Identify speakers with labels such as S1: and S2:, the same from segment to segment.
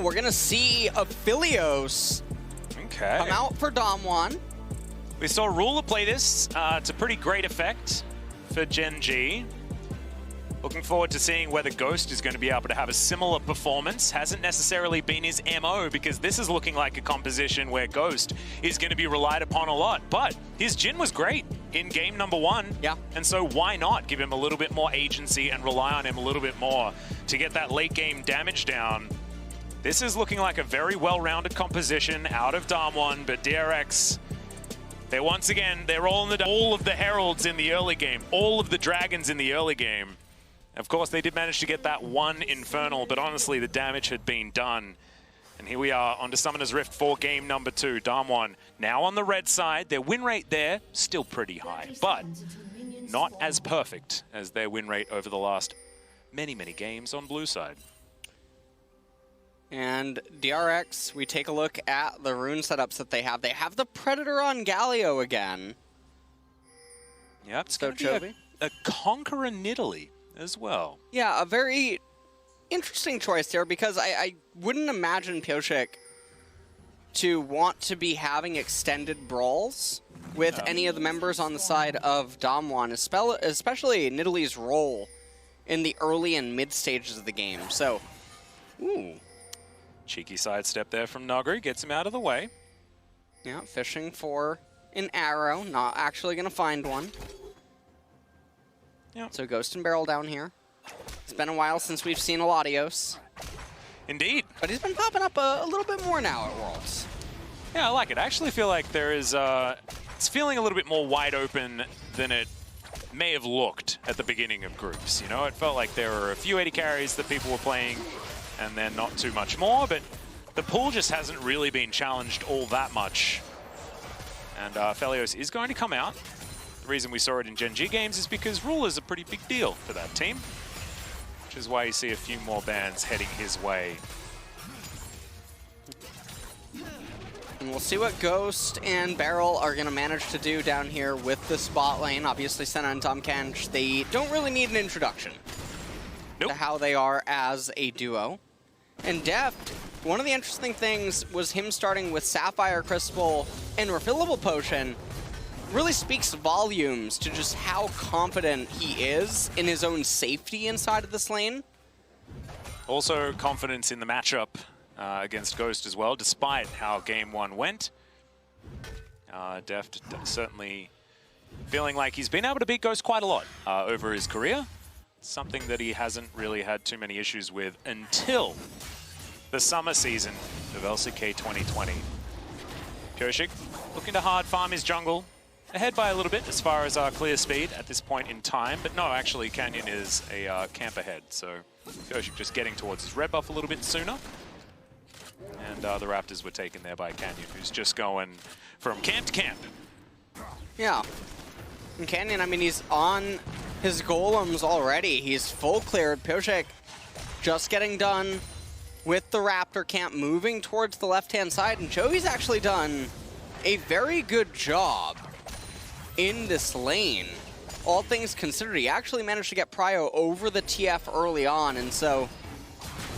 S1: we're going to see Aphelios come out for DAMWON.
S2: We saw Ruler play this to pretty great effect for Gen G. Looking forward to seeing whether Ghost is going to be able to have a similar performance. Hasn't necessarily been his MO, because this is looking like a composition where Ghost is going to be relied upon a lot. But his Jhin was great in game number 1.
S1: Yeah.
S2: And so why not give him a little bit more agency and rely on him a little bit more to get that late game damage down? This is looking like a very well-rounded composition out of DAMWON, but DRX, they're once again, they're all of the Heralds in the early game, all of the Dragons in the early game. Of course, they did manage to get that one Infernal, but honestly, the damage had been done. And here we are onto Summoner's Rift for game number 2. DAMWON now on the red side. Their win rate there, still pretty high, but not as perfect as their win rate over the last many, many games on blue side.
S1: And DRX, we take a look at the rune setups that they have. They have the Predator on Galio again.
S2: Yep, it's going to be a Conqueror Nidalee as well.
S1: Yeah, a very interesting choice there, because I wouldn't imagine Pioshik to want to be having extended brawls with any of the members on the side of DAMWON, especially Nidalee's role in the early and mid stages of the game. So, ooh.
S2: Cheeky sidestep there from Nuggery, gets him out of the way.
S1: Yeah, fishing for an arrow, not actually going to find one.
S2: Yep.
S1: So Ghost and Barrel down here. It's been a while since we've seen Eladios.
S2: Indeed.
S1: But he's been popping up a little bit more now at Worlds.
S2: Yeah, I like it. I actually feel like there is, it's feeling a little bit more wide open than it may have looked at the beginning of groups. You know, it felt like there were a few 80 carries that people were playing, and then not too much more, but the pool just hasn't really been challenged all that much. And Aphelios is going to come out. The reason we saw it in Gen G games is because Ruler's a pretty big deal for that team, which is why you see a few more bans heading his way.
S1: And we'll see what Ghost and Barrel are going to manage to do down here with the spot lane. Obviously, Senna and Tahm Kench, they don't really need an introduction to how they are as a duo. And Deft, one of the interesting things was him starting with Sapphire Crystal and Refillable Potion. Really speaks volumes to just how confident he is in his own safety inside of this lane.
S2: Also confidence in the matchup against Ghost as well, despite how game 1 went. Deft certainly feeling like he's been able to beat Ghost quite a lot over his career. Something that he hasn't really had too many issues with until the summer season of LCK 2020. Pioshik looking to hard farm his jungle. Ahead by a little bit as far as our clear speed at this point in time, but no, actually Canyon is a camp ahead, so Pioshik just getting towards his red buff a little bit sooner. And the Raptors were taken there by Canyon, who's just going from camp to camp.
S1: Yeah. And Canyon, I mean, he's on his golems already. He's full cleared. Pioshik just getting done with the Raptor camp, moving towards the left-hand side, and Joey's actually done a very good job in this lane. All things considered, he actually managed to get Prio over the TF early on, and so...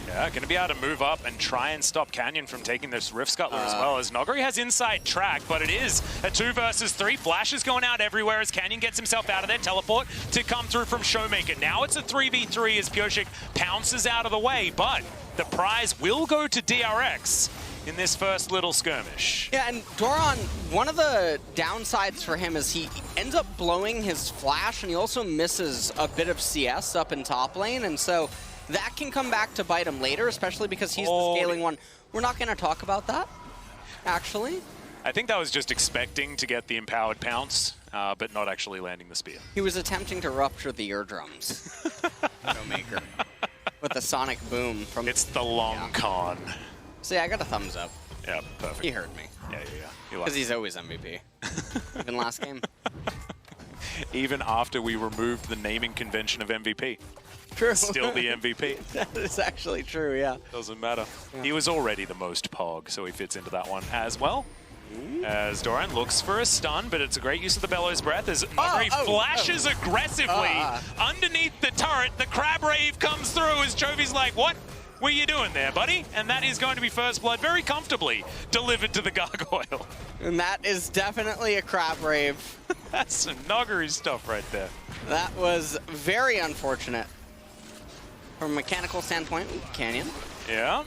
S2: Yeah, going to be able to move up and try and stop Canyon from taking this Rift Scuttler as well, as Nuggery has inside track, but it is a 2 versus 3. Flash is going out everywhere as Canyon gets himself out of there. Teleport to come through from Showmaker. Now it's a 3v3 as Pioshik pounces out of the way, but the prize will go to DRX in this first little skirmish.
S1: Yeah, and Doran, one of the downsides for him is he ends up blowing his flash, and he also misses a bit of CS up in top lane, and so that can come back to bite him later, especially because he's the scaling one. We're not going to talk about that, actually.
S2: I think that was just expecting to get the empowered pounce, but not actually landing the spear.
S1: He was attempting to rupture the eardrums. Showmaker. With the sonic boom from...
S2: It's the long con.
S1: So yeah, I got a thumbs up.
S2: Yeah, perfect.
S1: He heard me.
S2: Yeah.
S1: Because he's always MVP. Even last game.
S2: Even after we removed the naming convention of MVP.
S1: True.
S2: Still the MVP.
S1: That is actually true, yeah.
S2: Doesn't matter. Yeah. He was already the most pog, so he fits into that one as well. As Doran looks for a stun, but it's a great use of the Bellows Breath as Nuggery flashes aggressively underneath the turret. The Crab Rave comes through as Jovi's like, what? what are you doing there, buddy? And that is going to be first blood very comfortably delivered to the Gargoyle.
S1: And that is definitely a crab rave.
S2: That's some Noggery stuff right there.
S1: That was very unfortunate. From a mechanical standpoint, Canyon.
S2: Yeah.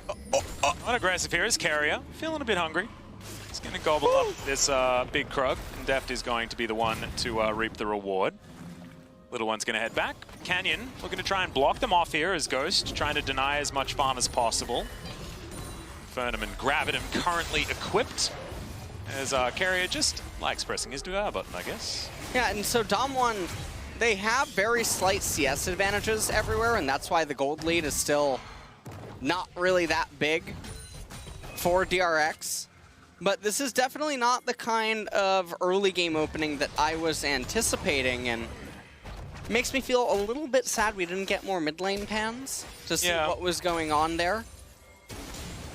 S2: Not aggressive here is Carrier. Feeling a bit hungry. He's going to gobble up this big Krug. And Deft is going to be the one to reap the reward. Little one's going to head back. Canyon looking to try and block them off here as Ghost, trying to deny as much farm as possible. Fernum and Gravitum currently equipped, as Carrier just likes pressing his R button, I guess.
S1: Yeah, and so DAMWON, they have very slight CS advantages everywhere, and that's why the gold lead is still not really that big for DRX. But this is definitely not the kind of early game opening that I was anticipating, and makes me feel a little bit sad we didn't get more mid lane pans to see what was going on there.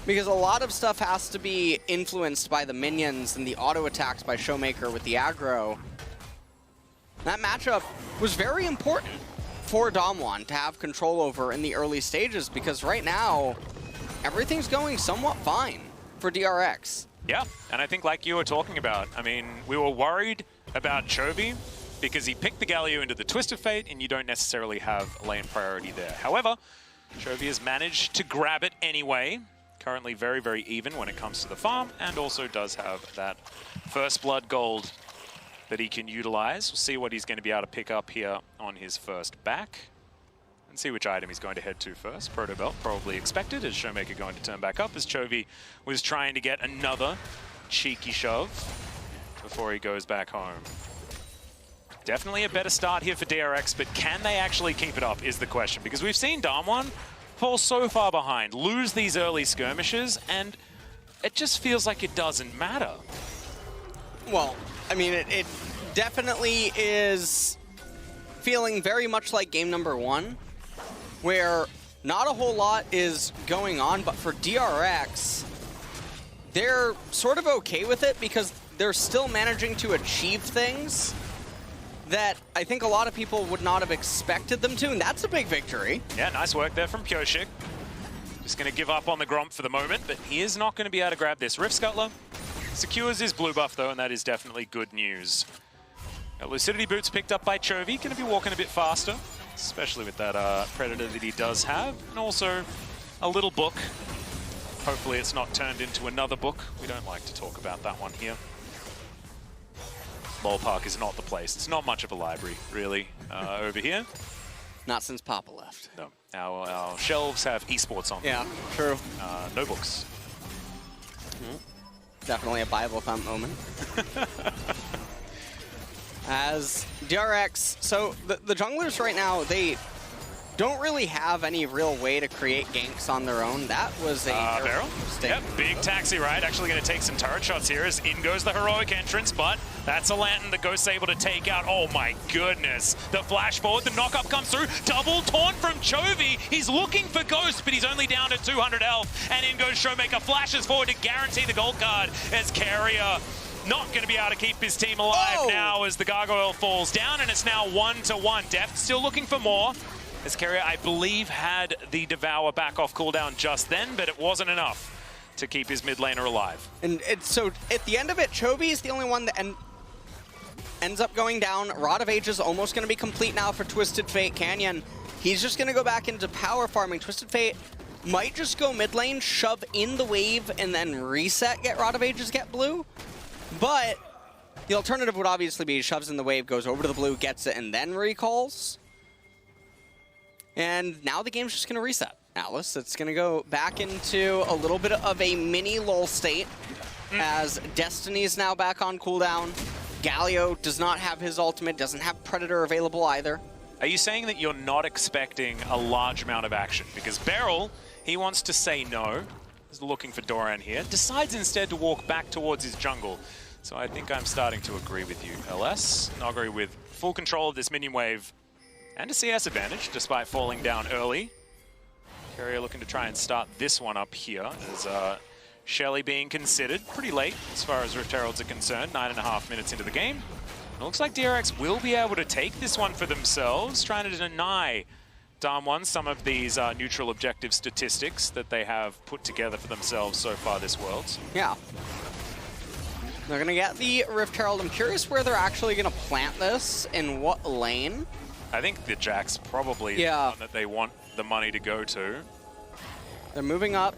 S1: Because a lot of stuff has to be influenced by the minions and the auto attacks by Showmaker with the aggro. That matchup was very important for DAMWON to have control over in the early stages, because right now, everything's going somewhat fine for DRX.
S2: Yeah, and I think like you were talking about, I mean, we were worried about Chovy because he picked the Galio into the Twist of Fate, and you don't necessarily have lane priority there. However, Chovy has managed to grab it anyway. Currently very, very even when it comes to the farm, and also does have that first blood gold that he can utilize. We'll see what he's going to be able to pick up here on his first back, and see which item he's going to head to first. Proto Belt probably expected, as Showmaker going to turn back up, as Chovy was trying to get another cheeky shove before he goes back home. Definitely a better start here for DRX, but can they actually keep it up is the question, because we've seen DAMWON fall so far behind, lose these early skirmishes, and it just feels like it doesn't matter.
S1: Well, I mean, it definitely is feeling very much like game number one, where not a whole lot is going on, but for DRX, they're sort of okay with it because they're still managing to achieve things that I think a lot of people would not have expected them to, and that's a big victory.
S2: Yeah, nice work there from Pyoshik. Just going to give up on the Gromp for the moment, but he is not going to be able to grab this. Rift Scuttler secures his blue buff, though, and that is definitely good news. Now, Lucidity Boots picked up by Chovy. Going to be walking a bit faster, especially with that Predator that he does have, and also a little book. Hopefully it's not turned into another book. We don't like to talk about that one here. Ballpark is not the place. It's not much of a library, really, over here.
S1: Not since Papa left.
S2: No. Our shelves have esports on them.
S1: Yeah, true.
S2: No books.
S1: Definitely a Bible thump moment. As DRX, so the junglers right now, they don't really have any real way to create ganks on their own. That was a
S2: Barrel. Yep, big taxi ride. Actually going to take some turret shots here as in goes the heroic entrance, but that's a lantern that Ghost's able to take out. Oh my goodness. The flash forward, the knock-up comes through. Double taunt from Chovy. He's looking for Ghost, but he's only down to 200 health. And in goes Showmaker, flashes forward to guarantee the gold card as Carrier not going to be able to keep his team alive now as the Gargoyle falls down, and it's now 1-1. Deft still looking for more. As Carrier, I believe, had the Devour back off cooldown just then, but it wasn't enough to keep his mid laner alive.
S1: And so at the end of it, Chovy is the only one that ends up going down. Rod of Age is almost going to be complete now for Twisted Fate. Canyon, he's just going to go back into power farming. Twisted Fate might just go mid lane, shove in the wave, and then reset, get Rod of Ages, get blue. But the alternative would obviously be shoves in the wave, goes over to the blue, gets it, and then recalls. And now the game's just going to reset, Atlas. It's going to go back into a little bit of a mini lull state as Destiny's now back on cooldown. Galio does not have his ultimate, doesn't have Predator available either.
S2: Are you saying that you're not expecting a large amount of action? Because Beryl, he wants to say no. He's looking for Doran here. Decides instead to walk back towards his jungle. So I think I'm starting to agree with you, LS. Noggery with full control of this minion wave. And a CS advantage, despite falling down early. Carrier looking to try and start this one up here, as Shelly being considered pretty late as far as Rift Heralds are concerned, 9.5 minutes into the game. And it looks like DRX will be able to take this one for themselves, trying to deny DAMWON some of these neutral objective statistics that they have put together for themselves so far this Worlds.
S1: Yeah. They're going to get the Rift Herald. I'm curious where they're actually going to plant this, in what lane.
S2: I think the Jack's probably the one that they want the money to go to.
S1: They're moving up.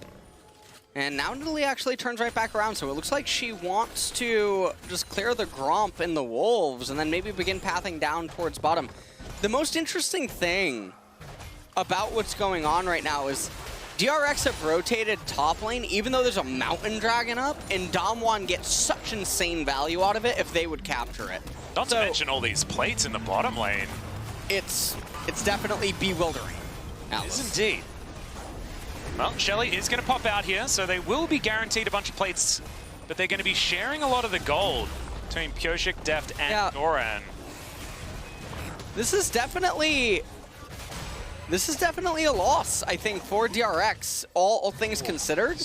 S1: And now Nidalee actually turns right back around, so it looks like she wants to just clear the Gromp and the Wolves and then maybe begin pathing down towards bottom. The most interesting thing about what's going on right now is DRX have rotated top lane, even though there's a Mountain Dragon up, and DAMWON gets such insane value out of it if they would capture it.
S2: Not to mention all these plates in the bottom lane.
S1: It's definitely bewildering.
S2: It is indeed. Well, Shelly is going to pop out here, so they will be guaranteed a bunch of plates, but they're going to be sharing a lot of the gold between Pyosik, Deft, and Doran.
S1: This is definitely a loss, I think, for DRX, all things considered.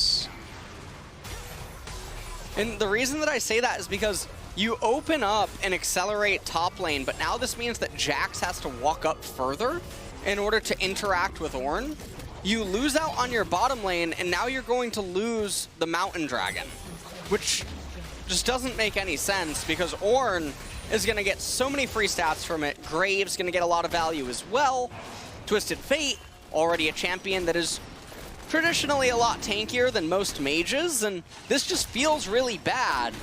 S1: And the reason that I say that is because you open up and accelerate top lane, but now this means that Jax has to walk up further in order to interact with Ornn. You lose out on your bottom lane, and now you're going to lose the Mountain Dragon, which just doesn't make any sense because Ornn is going to get so many free stats from it. Graves going to get a lot of value as well. Twisted Fate, already a champion that is traditionally a lot tankier than most mages, and this just feels really bad.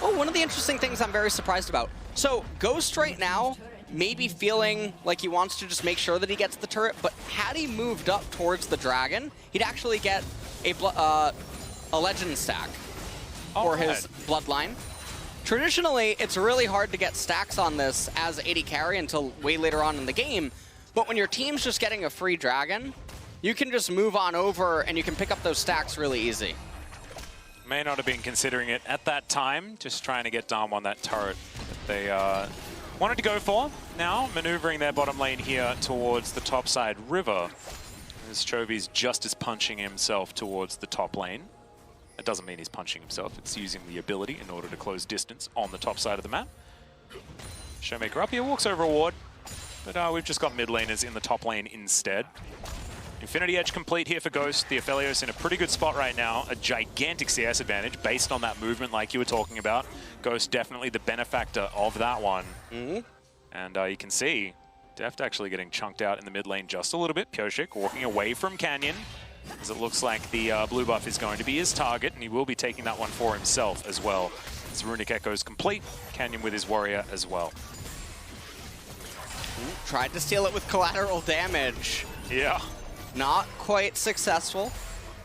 S1: Oh, one of the interesting things I'm very surprised about. So Ghost right now may be feeling like he wants to just make sure that he gets the turret, but had he moved up towards the dragon, he'd actually get a legend stack for his bloodline. Traditionally, it's really hard to get stacks on this as AD carry until way later on in the game, but when your team's just getting a free dragon, you can just move on over and you can pick up those stacks really easy.
S2: May not have been considering it at that time, just trying to get DAMWON that turret that they wanted to go for. Now maneuvering their bottom lane here towards the topside river, as Chovy's just as punching himself towards the top lane. That doesn't mean he's punching himself, it's using the ability in order to close distance on the top side of the map. Showmaker up here, walks over a ward, but we've just got mid laners in the top lane instead. Infinity Edge complete here for Ghost. The Aphelios in a pretty good spot right now. A gigantic CS advantage based on that movement like you were talking about. Ghost definitely the benefactor of that one. And you can see Deft actually getting chunked out in the mid lane just a little bit. Pyosik walking away from Canyon, as it looks like the blue buff is going to be his target, and he will be taking that one for himself as well. As Runic Echo's complete, Canyon with his warrior as well.
S1: Tried to steal it with collateral damage.
S2: Yeah.
S1: Not quite successful.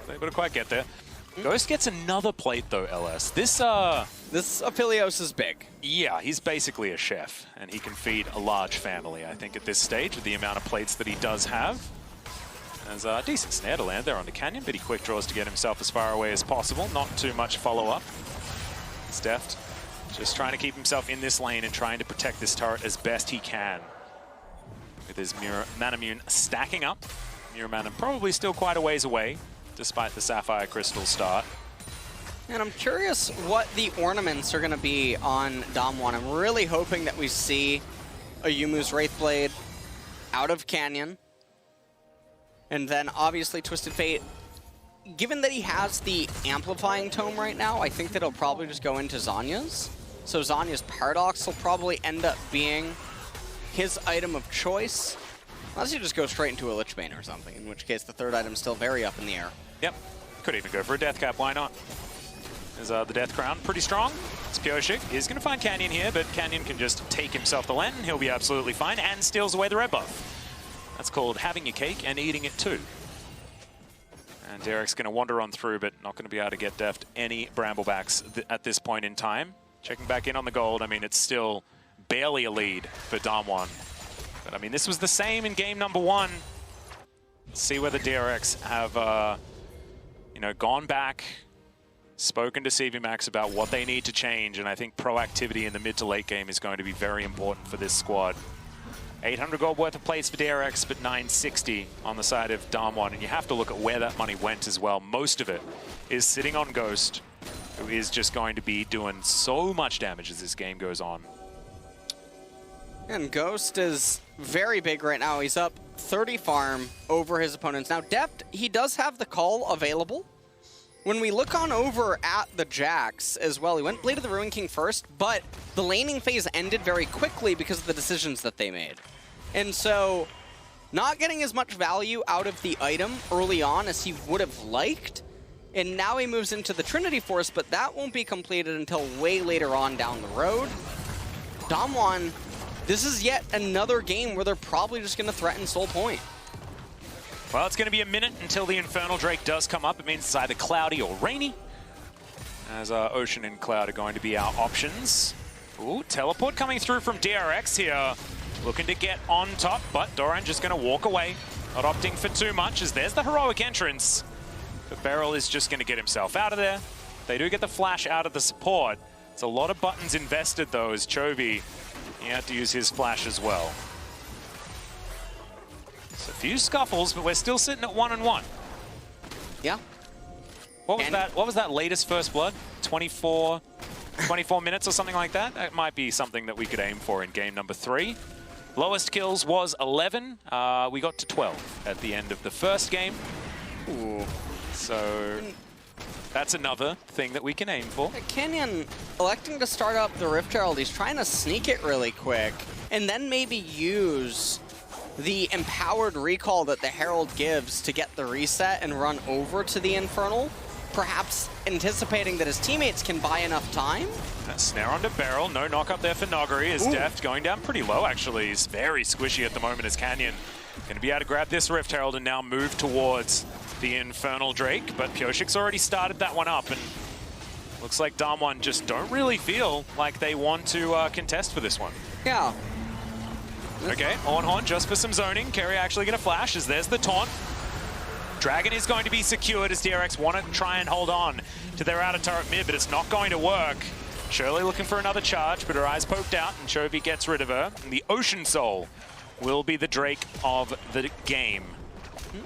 S2: Able to quite get there. Ghost gets another plate though, LS. This
S1: Aphelios is big.
S2: Yeah, he's basically a chef, and he can feed a large family, I think, at this stage with the amount of plates that he does have. There's a decent snare to land there on the Canyon, but he quick draws to get himself as far away as possible. Not too much follow-up. It's Deft just trying to keep himself in this lane and trying to protect this turret as best he can. With his Manamune stacking up. Mana probably still quite a ways away, despite the Sapphire Crystal start.
S1: And I'm curious what the ornaments are going to be on DAMWON. I'm really hoping that we see a Yumu's Wraithblade out of Canyon. And then obviously Twisted Fate. Given that he has the Amplifying Tome right now, I think that he'll probably just go into Zanya's. So Zanya's Paradox will probably end up being his item of choice. Unless you just go straight into a Lichbane or something, in which case the third item's still very up in the air.
S2: Yep. Could even go for a Death Cap, why not? Is the Death Crown pretty strong? It's Pyosik. He's going to find Canyon here, but Canyon can just take himself the lane. He'll be absolutely fine, and steals away the red buff. That's called having your cake and eating it too. And Derek's going to wander on through, but not going to be able to get Deft any Bramblebacks at this point in time. Checking back in on the gold. I mean, it's still barely a lead for DAMWON. But I mean, this was the same in game number 1. Let's see whether DRX have, you know, gone back, spoken to CVMAX about what they need to change, and I think proactivity in the mid to late game is going to be very important for this squad. 800 gold worth of plates for DRX, but 960 on the side of DAMWON, and you have to look at where that money went as well. Most of it is sitting on Ghost, who is just going to be doing so much damage as this game goes on.
S1: And Ghost is very big right now. He's up 30 farm over his opponents. Now, Deft, he does have the call available. When we look on over at the Jax as well, he went Blade of the Ruin King first, but the laning phase ended very quickly because of the decisions that they made. And so, not getting as much value out of the item early on as he would have liked. And now he moves into the Trinity Force, but that won't be completed until way later on down the road. DAMWON, this is yet another game where they're probably just going to threaten Soul Point.
S2: Well, it's going to be a minute until the Infernal Drake does come up. It means it's either cloudy or rainy, as Ocean and Cloud are going to be our options. Ooh, teleport coming through from DRX here. Looking to get on top, but Doran just going to walk away. Not opting for too much, as there's the heroic entrance. But Beryl is just going to get himself out of there. They do get the flash out of the support. It's a lot of buttons invested, though, as Chovy, he had to use his flash as well. It's a few scuffles, but we're still sitting at 1-1.
S1: Yeah.
S2: What was that latest first blood? 24 minutes or something like that? That might be something that we could aim for in game number 3. Lowest kills was 11. We got to 12 at the end of the first game.
S1: Ooh.
S2: So that's another thing that we can aim for.
S1: Canyon electing to start up the Rift Herald. He's trying to sneak it really quick and then maybe use the empowered recall that the Herald gives to get the reset and run over to the Infernal, perhaps anticipating that his teammates can buy enough time.
S2: That snare onto Beryl, no knock up there for Noggery, is Deft going down pretty low actually. He's very squishy at the moment as Canyon. Going to be able to grab this Rift Herald and now move towards the Infernal Drake, but Pioshik's already started that one up, and looks like DAMWON just don't really feel like they want to contest for this one.
S1: Yeah.
S2: Okay, on just for some zoning. Kerry actually going to flash as there's the taunt. Dragon is going to be secured as DRX want to try and hold on to their outer turret mid, but it's not going to work. Shirley looking for another charge, but her eyes poked out, and Chovy gets rid of her. And the Ocean Soul will be the Drake of the game.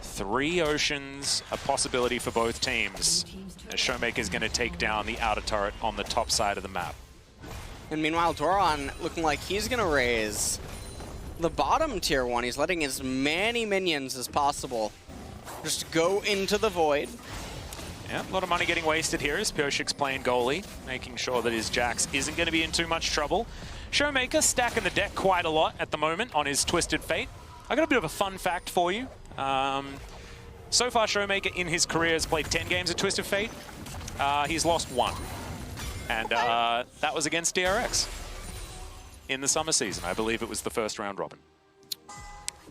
S2: 3 Oceans, a possibility for both teams, as Showmaker's going to take down the outer turret on the top side of the map.
S1: And meanwhile, Doran looking like he's going to raise the bottom tier 1. He's letting as many minions as possible just go into the void.
S2: Yeah, a lot of money getting wasted here as Pioshik's playing goalie, making sure that his Jax isn't going to be in too much trouble. Showmaker stacking the deck quite a lot at the moment on his Twisted Fate. I got a bit of a fun fact for you. So far, Showmaker in his career has played 10 games of Twisted Fate. He's lost 1. And that was against DRX in the summer season. I believe it was the first round robin.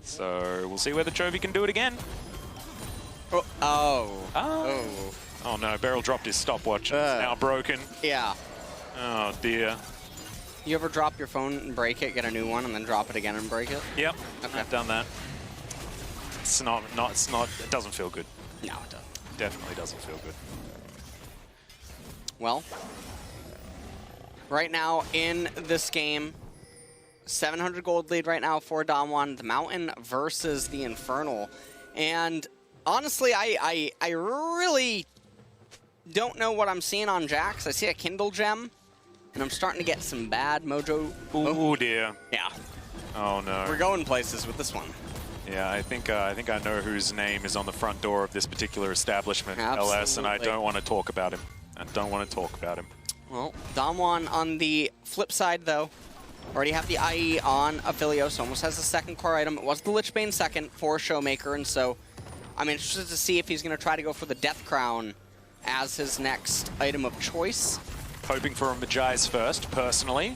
S2: So we'll see whether Chovy can do it again. Oh no, Beryl dropped his stopwatch. It's now broken.
S1: Yeah.
S2: Oh dear.
S1: You ever drop your phone and break it, get a new one, and then drop it again and break it?
S2: Yep,
S1: okay.
S2: I've done that. It's not, it doesn't feel good.
S1: No, it doesn't.
S2: Definitely doesn't feel good.
S1: Well, right now in this game, 700 gold lead right now for DAMWON, the Mountain versus the Infernal. And honestly, I really don't know what I'm seeing on Jax. I see a Kindle Gem, and I'm starting to get some bad mojo.
S2: Oh dear.
S1: Yeah.
S2: Oh no.
S1: We're going places with this one.
S2: Yeah, I think I know whose name is on the front door of this particular establishment,
S1: Absolutely.
S2: LS, and I don't want to talk about him. Well,
S1: DAMWON on the flip side, though, already have the IE on Aphelios, almost has the second core item. It was the Lichbane second for Showmaker, and so I'm interested to see if he's going to try to go for the Death Crown as his next item of choice.
S2: Hoping for a Magi's first, personally.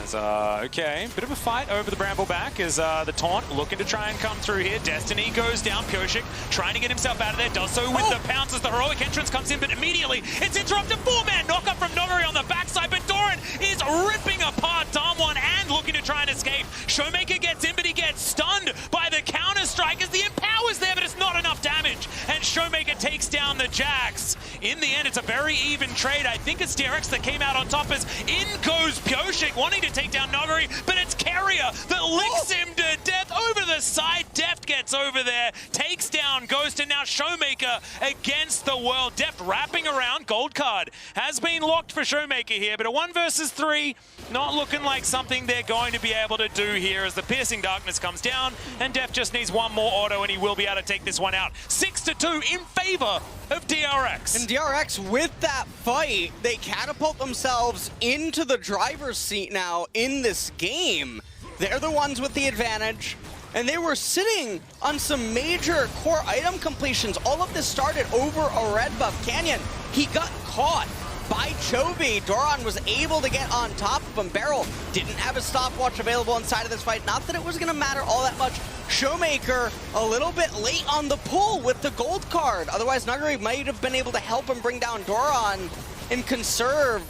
S2: As, okay, bit of a fight over the Brambleback as the taunt looking to try and come through here. Destiny goes down, Pioshik trying to get himself out of there, does so with the pounce as the heroic entrance comes in, but immediately it's interrupted. 4-man knockup from Noggery on the backside, but Doran is ripping apart DAMWON and looking to try and escape. Showmaker gets in, but he gets stunned by the counter strike as the empower's there, but it's not enough damage. And Showmaker takes down the Jax in the end, it's a very even trade. I think it's DRX that came out on top as in goes Pioshik, wanting to take down Noguri, but it's Carrier that licks him to death over the side. Deft gets over there, takes down Ghost, and now Showmaker against the world. Deft wrapping around. Gold card has been locked for Showmaker here, but a 1 versus 3, not looking like something they're going to be able to do here as the Piercing Darkness comes down, and Deft just needs one more auto, and he will be able to take this one out. 6-2 in favor of DRX.
S1: And DRX, with that fight, they catapult themselves into the driver's seat now in this game. They're the ones with the advantage, and they were sitting on some major core item completions. All of this started over a red buff. Canyon, he got caught by Chovy. Doran was able to get on top of him. Beryl didn't have a stopwatch available inside of this fight. Not that it was going to matter all that much. Showmaker a little bit late on the pull with the gold card. Otherwise, Nuguri might have been able to help him bring down Doran and conserve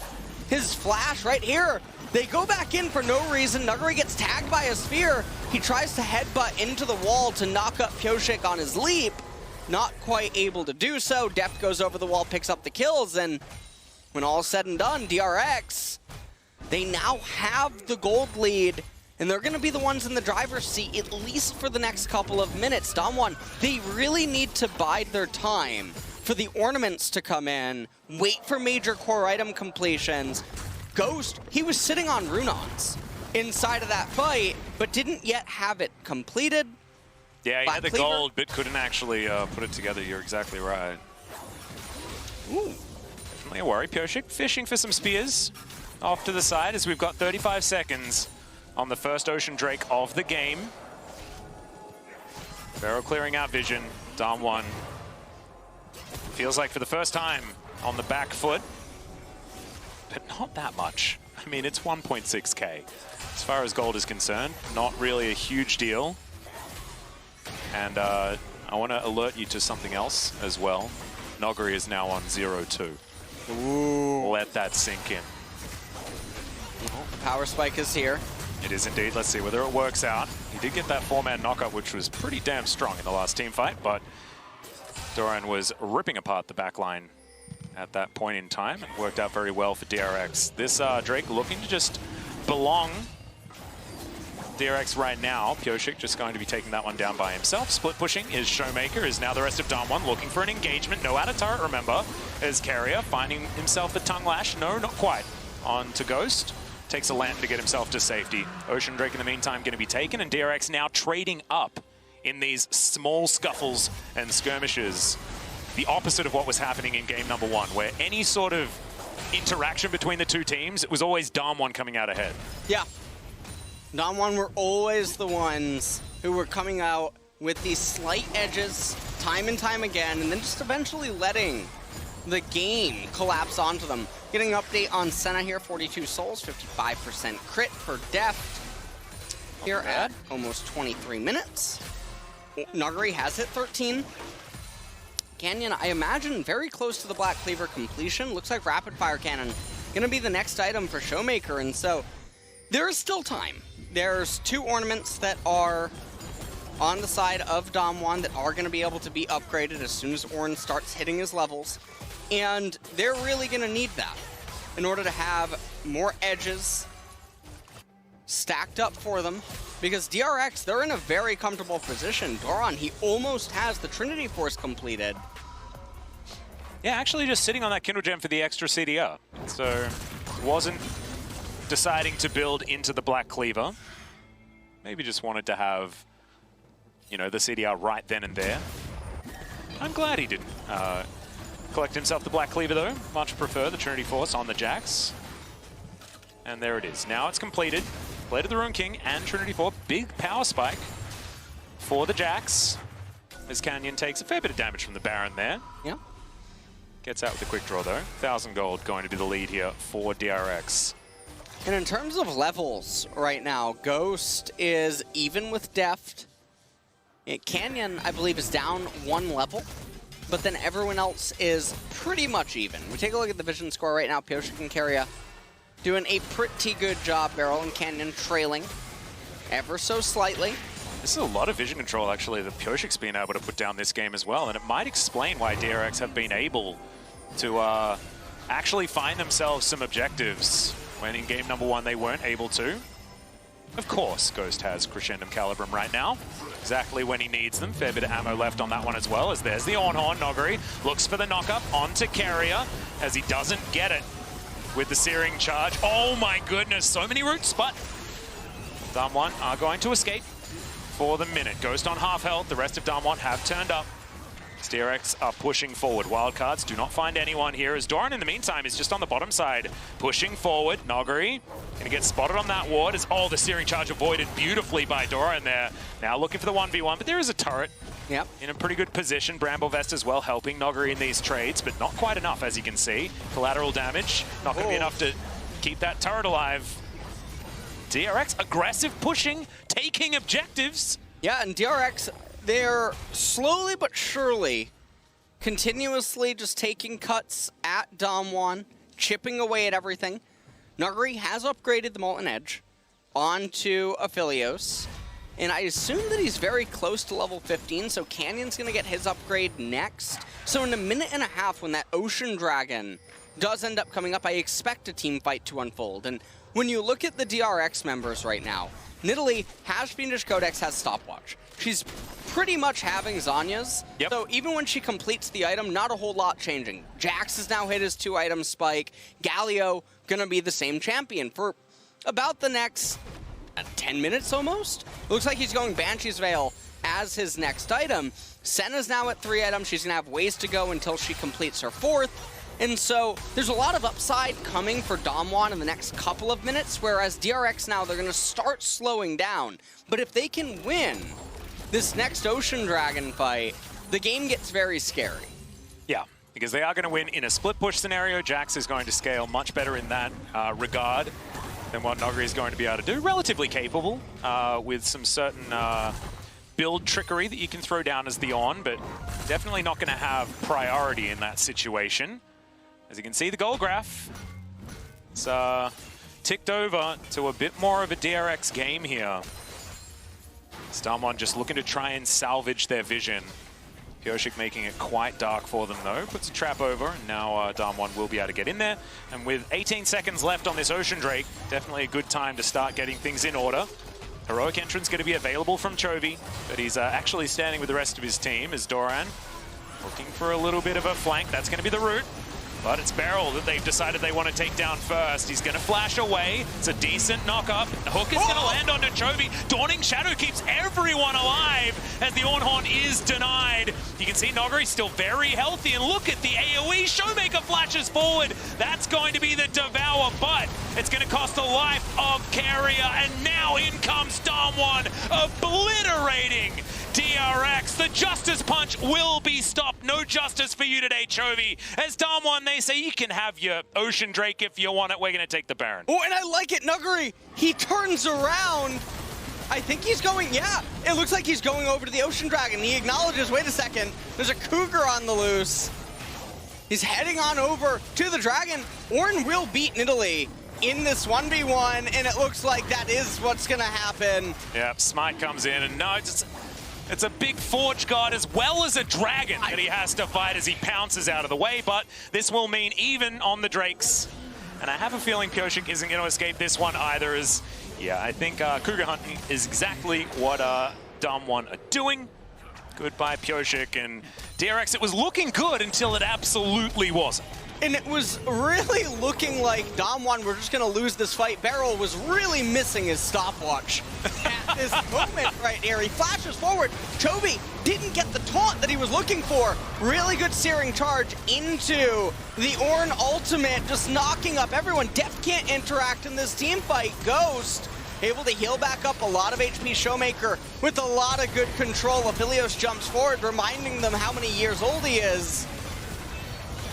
S1: his flash right here. They go back in for no reason. Nuguri gets tagged by a sphere. He tries to headbutt into the wall to knock up Pioshik on his leap. Not quite able to do so. Deft goes over the wall, picks up the kills, and when all is said and done, DRX, they now have the gold lead, and they're going to be the ones in the driver's seat, at least for the next couple of minutes. DAMWON, they really need to bide their time for the ornaments to come in, wait for major core item completions. Ghost, he was sitting on Runons inside of that fight, but didn't yet have it completed.
S2: Yeah, he had the gold, but couldn't actually put it together. You're exactly right.
S1: Ooh.
S2: Definitely a worry. Pioshik fishing for some spears off to the side as we've got 35 seconds on the first Ocean Drake of the game. Barrow clearing out vision. DAMWON feels like for the first time on the back foot, but not that much. I mean, it's 1.6k. As far as gold is concerned, not really a huge deal. And I want to alert you to something else as well. Noguri is now on 0-2.
S1: Ooh.
S2: Let that sink in.
S1: Well, power spike is here.
S2: It is indeed. Let's see whether it works out. He did get that 4-man knockup, which was pretty damn strong in the last team fight, but Doran was ripping apart the backline at that point in time. It worked out very well for DRX. This Drake looking to just belong DRX right now. Pioshik just going to be taking that one down by himself. Split pushing is Showmaker, is now the rest of DAMWON looking for an engagement. No out of turret, remember, as Carrier finding himself a tongue lash. No, not quite. On to Ghost. Takes a lantern to get himself to safety. Ocean Drake in the meantime going to be taken, and DRX now trading up in these small scuffles and skirmishes. The opposite of what was happening in game number 1, where any sort of interaction between the two teams, it was always DAMWON coming out ahead.
S1: Yeah. DAMWON were always the ones who were coming out with these slight edges time and time again, and then just eventually letting the game collapse onto them. Getting an update on Senna here, 42 souls, 55% crit for Deft. Here at almost 23 minutes. Nuguri has hit 13. Canyon, I imagine, very close to the Black Cleaver completion. Looks like Rapid Fire Cannon gonna be the next item for Showmaker, and so there is still time. There's 2 ornaments that are on the side of DAMWON that are going to be able to be upgraded as soon as Ornn starts hitting his levels. And they're really going to need that in order to have more edges stacked up for them. Because DRX, they're in a very comfortable position. Doran, he almost has the Trinity Force completed.
S2: Yeah, actually just sitting on that Kindle Gem for the extra CDR. So wasn't deciding to build into the Black Cleaver. Maybe just wanted to have, you know, the CDR right then and there. I'm glad he didn't collect himself the Black Cleaver though. Much prefer the Trinity Force on the Jax. And there it is. Now it's completed. Blade of the Rune King and Trinity Force. Big power spike for the Jax. As Canyon takes a fair bit of damage from the Baron there.
S1: Yeah.
S2: Gets out with a quick draw though. 1,000 gold going to be the lead here for DRX.
S1: And in terms of levels right now, Ghost is even with Deft. Canyon, I believe, is down 1 level, but then everyone else is pretty much even. We take a look at the vision score right now. Pioshik and Carrier doing a pretty good job. Beryl and Canyon trailing ever so slightly.
S2: This is a lot of vision control, actually, that Pioshik's been able to put down this game as well, and it might explain why DRX have been able to actually find themselves some objectives when in game number 1 they weren't able to. Of course, Ghost has Crescendum Calibrum right now, exactly when he needs them. Fair bit of ammo left on that one as well, as there's the Ornhorn. Noguri looks for the knock-up onto Carrier, as he doesn't get it with the Searing Charge. Oh my goodness, so many routes, but DAMWON are going to escape for the minute. Ghost on half health, the rest of DAMWON have turned up. DRX are pushing forward. Wildcards do not find anyone here, as Doran in the meantime is just on the bottom side, pushing forward. Noguri gonna get spotted on that ward, as the Searing Charge avoided beautifully by Doran there. Now looking for the 1v1, but there is a turret.
S1: Yep.
S2: In a pretty good position. Bramblevest as well helping Noguri in these trades, but not quite enough, as you can see. Collateral damage, not gonna be enough to keep that turret alive. DRX aggressive, pushing, taking objectives.
S1: Yeah, and DRX, they're slowly but surely continuously just taking cuts at DAMWON, chipping away at everything. Noguri has upgraded the Molten Edge onto Aphelios, and I assume that he's very close to level 15, so Canyon's going to get his upgrade next. So in a minute and a half, when that Ocean Dragon does end up coming up, I expect a team fight to unfold. And when you look at the DRX members right now, Nidalee has Fiendish Codex, has Stopwatch. She's pretty much having Zanya's.
S2: Yep.
S1: So even when she completes the item, not a whole lot changing. Jax has now hit his 2-item spike. Galio gonna be the same champion for about the next 10 minutes almost. Looks like he's going Banshee's Veil as his next item. Senna's now at 3 items. She's gonna have ways to go until she completes her 4th. And so there's a lot of upside coming for DAMWON in the next couple of minutes, whereas DRX now, they're gonna start slowing down. But if they can win this next Ocean Dragon fight, the game gets very scary.
S2: Yeah, because they are going to win in a split push scenario. Jax is going to scale much better in that regard than what Noguri is going to be able to do. Relatively capable with some certain build trickery that you can throw down as the on, but definitely not going to have priority in that situation. As you can see, the goal graph, it's ticked over to a bit more of a DRX game here. DAMWON just looking to try and salvage their vision. Pyoshik making it quite dark for them though. Puts a trap over, and now DAMWON will be able to get in there. And with 18 seconds left on this Ocean Drake, definitely a good time to start getting things in order. Heroic entrance going to be available from Chovy, but he's actually standing with the rest of his team as Doran looking for a little bit of a flank. That's going to be the route. But it's Beryl that they've decided they want to take down first. He's going to flash away. It's a decent knock-up. The hook is going to land onto Chovy. Dawning Shadow keeps everyone alive as the Ornhorn is denied. You can see Noguri still very healthy. And look at the AoE. Showmaker flashes forward. That's going to be the Devour, but it's going to cost the life of Carrier. And now in comes DAMWON, obliterating DRX. The Justice Punch will be stopped. No justice for you today, Chovy. As DAMWON, they say you can have your Ocean Drake if you want it. We're going to take the Baron.
S1: Oh, and I like it. Noguri, he turns around. I think he's going, yeah, it looks like he's going over to the Ocean Dragon. He acknowledges, wait a second, there's a Cougar on the loose. He's heading on over to the Dragon. Ornn will beat Nidalee in this 1v1, and it looks like that is what's going to happen.
S2: Yeah, Smite comes in, and no, it's a big Forge God as well as a Dragon that he has to fight as he pounces out of the way, but this will mean even on the Drakes. And I have a feeling Pyoshik isn't going to escape this one either, as, yeah, I think Cougar hunting is exactly what DAMWON are doing. Goodbye, Pyoshik, and DRX, it was looking good until it absolutely wasn't.
S1: And it was really looking like DAMWON were just going to lose this fight. Beryl was really missing his stopwatch at this moment right here. He flashes forward. Chovy didn't get the taunt that he was looking for. Really good Searing Charge into the Ornn ultimate, just knocking up everyone. Def can't interact in this team fight. Ghost able to heal back up a lot of HP. Showmaker with a lot of good control. Aphelios jumps forward, reminding them how many years old he is,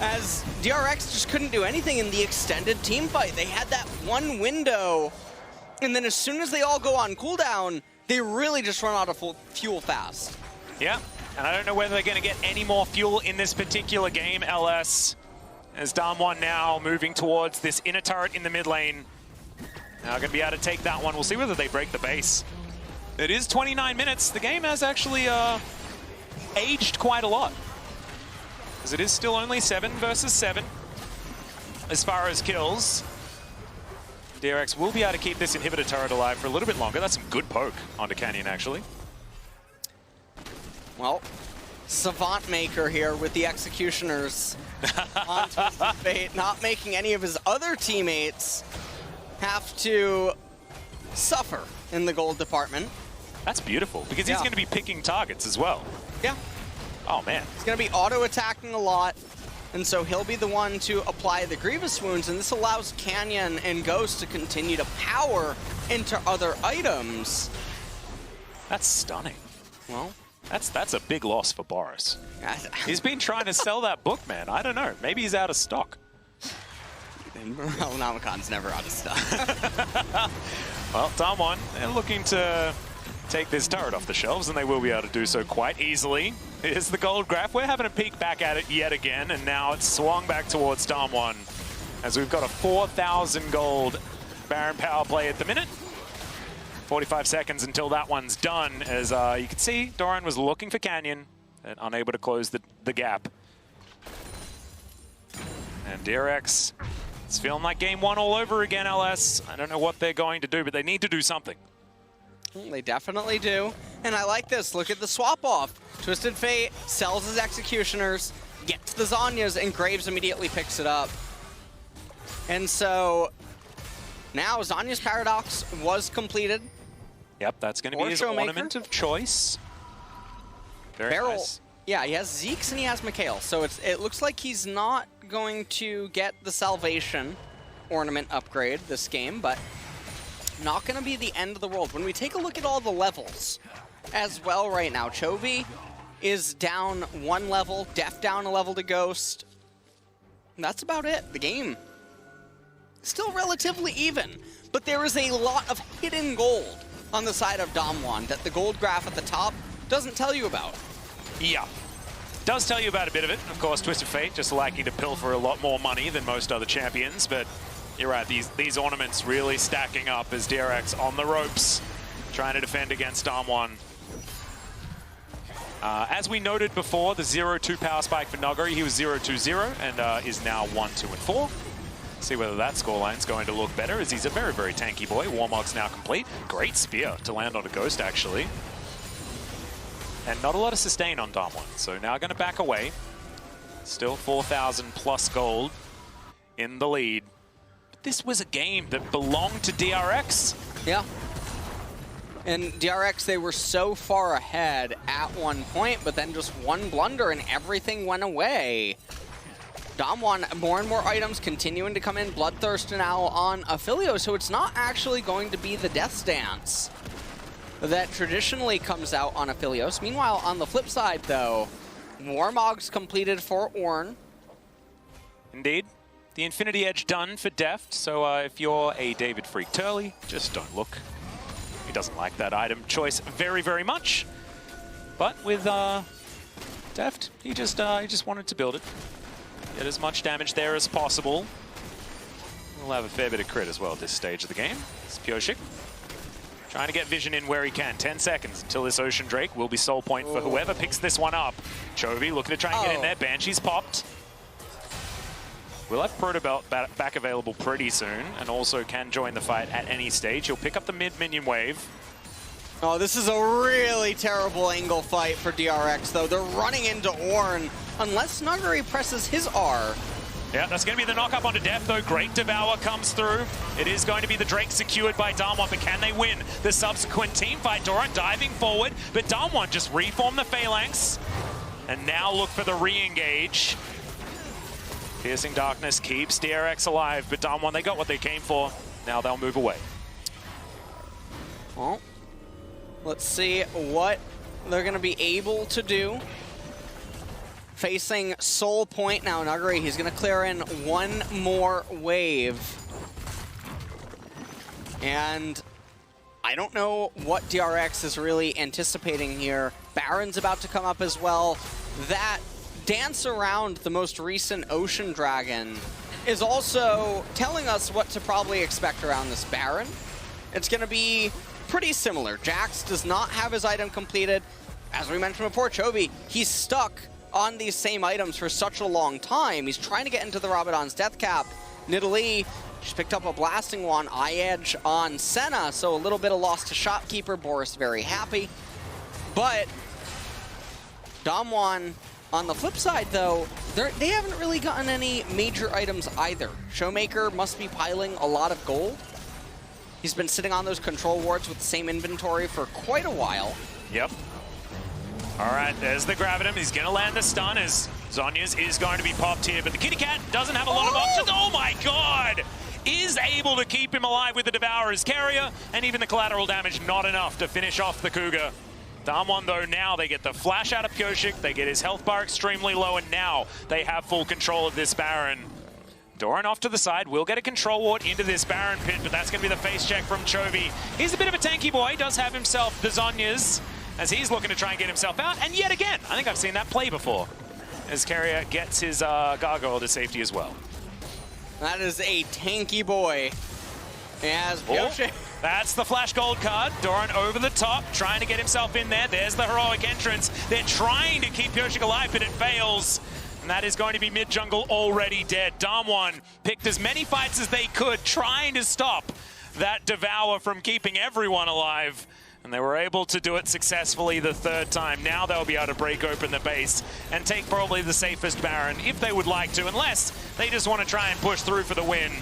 S1: as DRX just couldn't do anything in the extended team fight. They had that one window, and then as soon as they all go on cooldown, they really just run out of fuel fast.
S2: Yeah, and I don't know whether they're going to get any more fuel in this particular game, LS, as DAMWON now moving towards this inner turret in the mid lane. Now going to be able to take that one. We'll see whether they break the base. It is 29 minutes. The game has actually aged quite a lot. As it is still only 7 versus 7 as far as kills. DRX will be able to keep this inhibitor turret alive for a little bit longer. That's some good poke onto Canyon, actually.
S1: Well, Savant Maker here with the Executioners on Twisted Fate, not making any of his other teammates have to suffer in the gold department.
S2: That's beautiful, because he's going to be picking targets as well.
S1: Yeah.
S2: Oh, man.
S1: He's going to be auto-attacking a lot, and so he'll be the one to apply the Grievous Wounds, and this allows Canyon and Ghost to continue to power into other items.
S2: That's stunning.
S1: Well,
S2: that's a big loss for Boris. He's been trying to sell that book, man. I don't know. Maybe he's out of stock.
S1: Well, Namakon's never out of stock.
S2: Well, DAMWON, they're looking to take this turret off the shelves, and they will be able to do so quite easily. Here's the gold graph. We're having a peek back at it yet again, and now it's swung back towards DAMWON as we've got a 4,000 gold Baron power play at the minute. 45 seconds until that one's done. As you can see, Doran was looking for Canyon and unable to close the gap. And DRX, it's feeling like game one all over again, LS. I don't know what they're going to do, but they need to do something.
S1: They definitely do. And I like this. Look at the swap off. Twisted Fate sells his Executioners, gets the Zhonya's, and Graves immediately picks it up. And so now Zhonya's Paradox was completed.
S2: Yep, that's going to be his ornament of choice. Very nice.
S1: Yeah, he has Zeke's and he has Mikhail. So it looks like he's not going to get the Salvation ornament upgrade this game, but not going to be the end of the world. When we take a look at all the levels as well right now, Chovy is down 1 level, Def down a level to Ghost. And that's about it. The game still relatively even, but there is a lot of hidden gold on the side of DAMWON that the gold graph at the top doesn't tell you about.
S2: Yeah. Does tell you about a bit of it. Of course, Twisted Fate just liking to pilfer a lot more money than most other champions, but you're right, these ornaments really stacking up as DRX on the ropes, trying to defend against DAMWON. As we noted before, the 0-2 power spike for Nuguri, he was 0-2-0 and is now 1-2-4. See whether that scoreline's going to look better, as he's a very, very tanky boy. Warmog's now complete. Great spear to land on a Ghost, actually. And not a lot of sustain on DAMWON, so now going to back away. Still 4,000 plus gold in the lead. But this was a game that belonged to DRX.
S1: Yeah. And DRX, they were so far ahead at one point, but then just one blunder and everything went away. DAMWON, more and more items continuing to come in. Bloodthirst now on Affilio, so it's not actually going to be the Death's Dance that traditionally comes out on Aphelios. Meanwhile, on the flip side, though, Warmog's completed for Ornn.
S2: Indeed. The Infinity Edge done for Deft, so if you're a David Freak Turley, just don't look. He doesn't like that item choice very, very much. But with Deft, he just wanted to build it. Get as much damage there as possible. We'll have a fair bit of crit as well at this stage of the game. It's Pyoshik trying to get vision in where he can. 10 seconds until this Ocean Drake will be soul point for whoever picks this one up. Chovy looking to try and get in there. Banshee's popped. We'll have Protobelt back available pretty soon, and also can join the fight at any stage. He'll pick up the mid-minion wave.
S1: Oh, this is a really terrible angle fight for DRX, though. They're running into Ornn, unless Nuguri presses his R.
S2: Yeah, that's going to be the knock-up onto Def, though. Great Devour comes through. It is going to be the Drake secured by DAMWON, but can they win the subsequent team fight? Doran diving forward, but DAMWON just reform the Phalanx, and now look for the re-engage. Piercing Darkness keeps DRX alive, but DAMWON, they got what they came for. Now they'll move away.
S1: Well, let's see what they're going to be able to do. Facing Soul Point now, Nuguri, he's going to clear in one more wave. And I don't know what DRX is really anticipating here. Baron's about to come up as well. That dance around the most recent Ocean Dragon is also telling us what to probably expect around this Baron. It's going to be pretty similar. Jax does not have his item completed. As we mentioned before, Chovy, he's stuck on these same items for such a long time. He's trying to get into the Rabadon's death cap. Nidalee just picked up a blasting one, eye edge on Senna, so a little bit of loss to Shopkeeper. Boris very happy. But DAMWON, on the flip side though, they haven't really gotten any major items either. Showmaker must be piling a lot of gold. He's been sitting on those control wards with the same inventory for quite a while.
S2: Yep. All right, there's the Gravitum. He's going to land the stun as Zhonya's is going to be popped here, but the Kitty Cat doesn't have a lot of options. Oh my god! Is able to keep him alive with the Devourer's Carrier, and even the collateral damage not enough to finish off the Cougar. DAMWON, though, now they get the flash out of Pyosik, they get his health bar extremely low, and now they have full control of this Baron. Doran off to the side, will get a control ward into this Baron pit, but that's going to be the face check from Chovy. He's a bit of a tanky boy, does have himself the Zhonyas, as he's looking to try and get himself out, and yet again, I think I've seen that play before, as Carrier gets his Gargoyle to safety as well.
S1: That is a tanky boy. As Pyosik.
S2: That's the flash gold card. Doran over the top, trying to get himself in there. There's the heroic entrance. They're trying to keep Pyosik alive, but it fails. And that is going to be mid-jungle already dead. DAMWON picked as many fights as they could, trying to stop that Devour from keeping everyone alive. And they were able to do it successfully the third time. Now they'll be able to break open the base and take probably the safest Baron, if they would like to, unless they just want to try and push through for the win.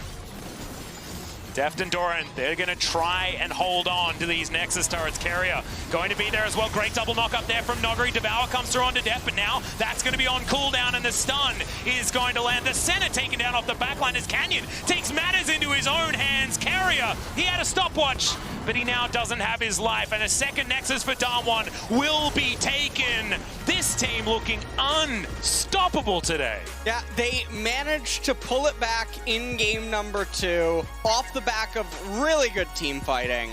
S2: Deft and Doran, they're going to try and hold on to these Nexus turrets. Carrier going to be there as well. Great double knock up there from Nogri. Devour comes through onto Deft, but now that's going to be on cooldown, and the stun is going to land. The Senna taken down off the backline as Canyon takes matters into his own hands. Carrier, he had a stopwatch, but he now doesn't have his life, and a second Nexus for DAMWON will be taken. This team looking unstoppable today.
S1: Yeah, they managed to pull it back in game number 2 off the back of really good team fighting.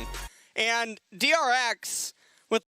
S1: And DRX,